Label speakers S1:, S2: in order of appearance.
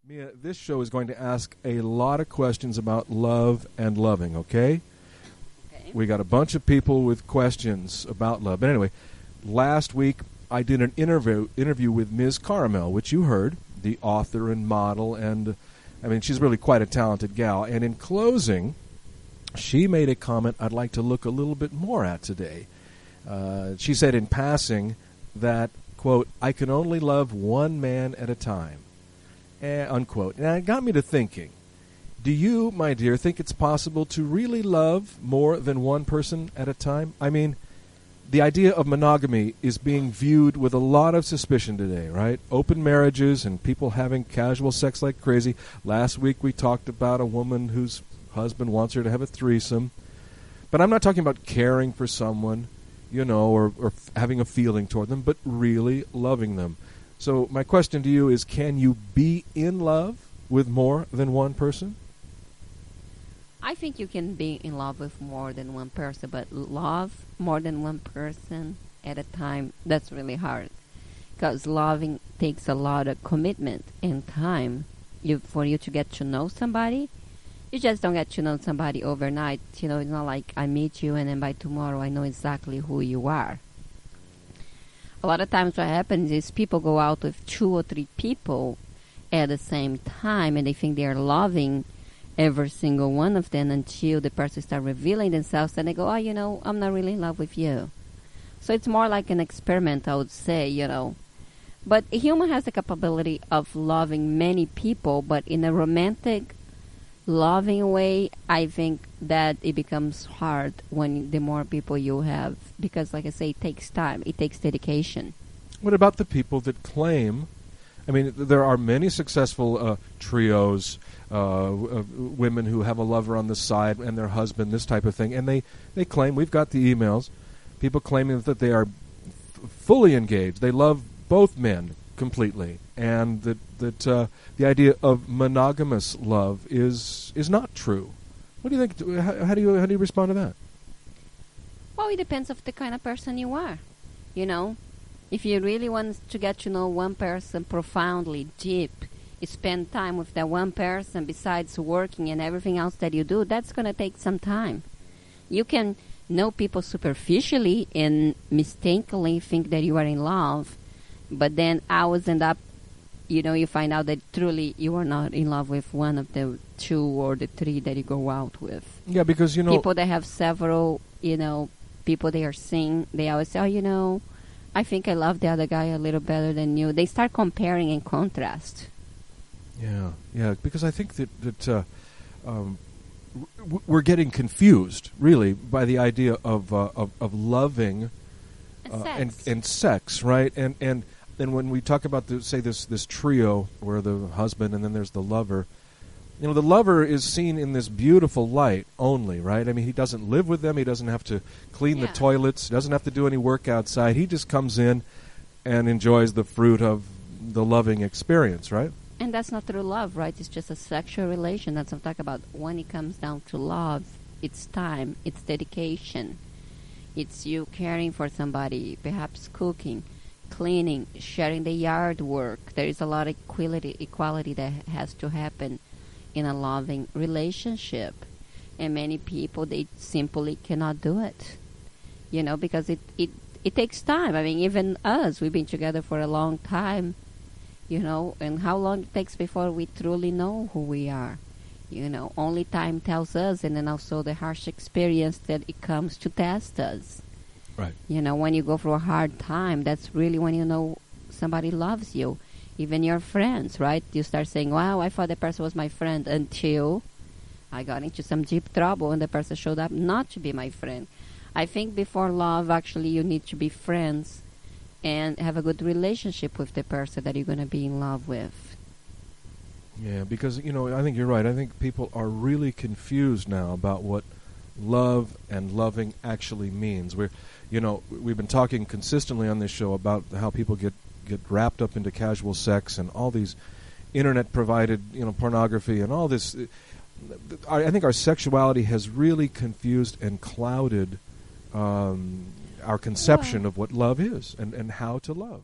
S1: Mia, this show is going to ask a lot of questions about love and loving, okay?
S2: Okay.
S1: We got a bunch of people with questions about love. But anyway, last week I did an interview with Ms. Caramel, which you heard, the author and model, and I mean, she's really quite a talented gal. And in closing, she made a comment I'd like to look a little bit more at today. She said in passing that, quote, "I can only love one man at a time," unquote. And it got me to thinking, do you, my dear, think it's possible to really love more than one person at a time? I mean, the idea of monogamy is being viewed with a lot of suspicion today, right? Open marriages and people having casual sex like crazy. Last week we talked about a woman whose husband wants her to have a threesome. But I'm not talking about caring for someone, you know, or having a feeling toward them, but really loving them. So my question to you is, can you be in love with more than one person?
S2: I think you can be in love with more than one person, but love more than one person at a time, that's really hard. Because loving takes a lot of commitment and time. For you to get to know somebody, you just don't get to know somebody overnight. You know, it's not like I meet you and then by tomorrow I know exactly who you are. A lot of times what happens is people go out with 2 or 3 people at the same time and they think they are loving every single one of them until the person starts revealing themselves and they go, oh, you know, I'm not really in love with you. So it's more like an experiment, I would say, you know. But a human has the capability of loving many people, but in a romantic, loving way, I think that it becomes hard when the more people you have. Because, like I say, it takes time. It takes dedication.
S1: What about the people that claim, I mean, there are many successful trios, women who have a lover on the side and their husband, this type of thing, and they claim, we've got the emails, people claiming that they are fully engaged. They love both men completely, and that the idea of monogamous love is not true. What do you think? How do you respond to that?
S2: Well, it depends of the kind of person you are. You know, if you really want to get to know one person profoundly, deep, you spend time with that one person besides working and everything else that you do, that's going to take some time. You can know people superficially and mistakenly think that you are in love, but then hours end up, you know, you find out that truly you are not in love with one of the 2 or the 3 that you go out with.
S1: Yeah, because, you know,
S2: people that have several, you know, people they are seeing, they always say, oh, you know, I think I love the other guy a little better than you. They start comparing and contrast.
S1: Yeah, because I think that we're getting confused, really, by the idea of loving and sex, right? And then when we talk about, this trio where the husband and then there's the lover, you know, the lover is seen in this beautiful light only, right? I mean, he doesn't live with them. He doesn't have to clean the toilets. He doesn't have to do any work outside. He just comes in and enjoys the fruit of the loving experience, right?
S2: And that's not true love, right? It's just a sexual relation. That's what I'm talking about. When it comes down to love, it's time, it's dedication. It's you caring for somebody, perhaps cooking, cleaning, sharing the yard work. There is a lot of equality that has to happen in a loving relationship. And many people, they simply cannot do it. You know, because it takes time. I mean, even us, we've been together for a long time. You know, and how long it takes before we truly know who we are. You know, only time tells us, and then also the harsh experience that it comes to test us.
S1: Right.
S2: You know, when you go through a hard time, that's really when you know somebody loves you. Even your friends, right? You start saying, wow, I thought the person was my friend until I got into some deep trouble and the person showed up not to be my friend. I think before love, actually, you need to be friends and have a good relationship with the person that you're going to be in love with.
S1: Yeah, because, you know, I think you're right. I think people are really confused now about what love and loving actually means. We've been talking consistently on this show about how people get wrapped up into casual sex and all these internet-provided, you know, pornography and all this. I think our sexuality has really confused and clouded our conception of what love is and how to love.